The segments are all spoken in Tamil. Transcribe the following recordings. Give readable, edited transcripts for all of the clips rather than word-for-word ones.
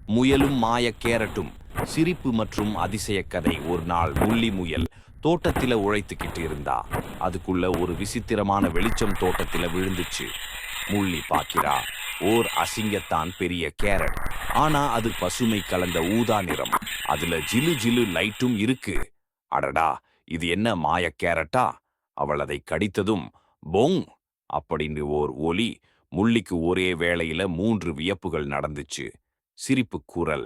முயலும் மாய கேரட்டும். சிரிப்பு மற்றும் அதிசய கதை. ஒரு நாள் முள்ளி முயல் தோட்டத்தில உழைத்துக்கிட்டு இருந்தா. அதுக்குள்ள ஒரு விசித்திரமான வெளிச்சம் தோட்டத்தில விழுந்துச்சு. முள்ளி பாக்கிறா. ஓர் அசிங்கத்தான் பெரிய கேரட். ஆனா அது பசுமை கலந்த ஊதா நிறம். அதுல ஜிலு ஜிலு லைட்டும் இருக்கு. அடடா, இது என்ன மாய கேரட்டா? அவள் அதை கடித்ததும் பொங் அப்படின்னு ஓர் ஒலி. முள்ளிக்கு ஒரே வேளையில 3 வியப்புகள் நடந்துச்சு. சிரிப்பு குரல்,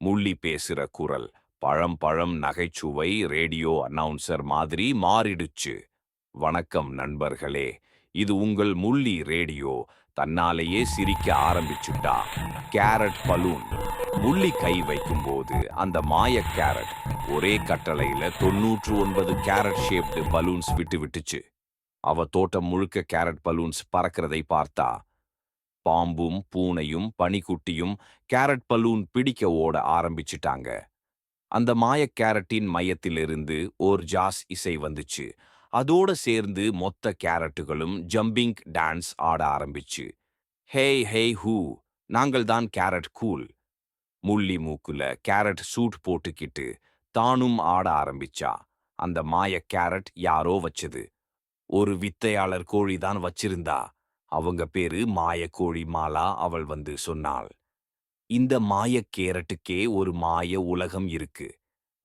முள்ளி பேசுற குரல், பழம் பழம் நகைச்சுவை ரேடியோ அனௌன்சர் மாதிரி மாறிடுச்சு. வணக்கம் நண்பர்களே, இது உங்கள் முள்ளி ரேடியோ. தன்னாலேயே சிரிக்க ஆரம்பிச்சுட்டா. Carrot balloon. முள்ளி கை வைக்கும்போது அந்த மாய கேரட் ஒரே கட்டளையில 99 கேரட் ஷேப்டு பலூன்ஸ் விட்டு விட்டுச்சு. அவ தோட்டம் முழுக்க கேரட் பலூன்ஸ் பறக்கிறதை பார்த்தா. பாம்பும் பூனையும் பனிக்குட்டியும் கேரட் பலூன் பிடிக்க ஓட ஆரம்பிச்சிட்டாங்க. அந்த மாய கேரட்டின் மையத்திலிருந்து ஓர் ஜாஸ் இசை வந்துச்சு. அதோட சேர்ந்து மொத்த கேரட்டுகளும் ஜம்பிங் டான்ஸ் ஆட ஆரம்பிச்சு. ஹேய் ஹேய் ஹூ, நாங்கள் தான் கேரட் கூல். முள்ளி மூக்குல கேரட் சூட் போட்டுக்கிட்டு தானும் ஆட ஆரம்பிச்சா. அந்த மாய கேரட் யாரோ வச்சது. ஒரு வித்தையாளர் கோழிதான் வச்சிருந்தா. அவங்க பேரு மாயக்கோழி மாலா. அவள் வந்து சொன்னாள், இந்த மாய கேரட்டுக்கே ஒரு மாய உலகம் இருக்கு.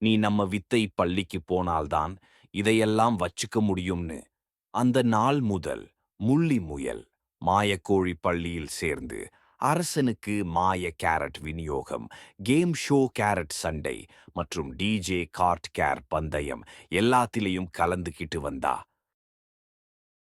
நீ நம்ம வித்தை பள்ளிக்கு போனால்தான் இதையெல்லாம் வச்சுக்க முடியும்னு. அந்த நாள் முதல் முள்ளி முயல் மாயக்கோழி பள்ளியில் சேர்ந்து அரசனுக்கு மாய கேரட் விநியோகம், கேம் ஷோ கேரட் சண்டை மற்றும் டிஜே கார்ட் கேர் பந்தயம் எல்லாத்திலையும் கலந்துக்கிட்டு வந்தா.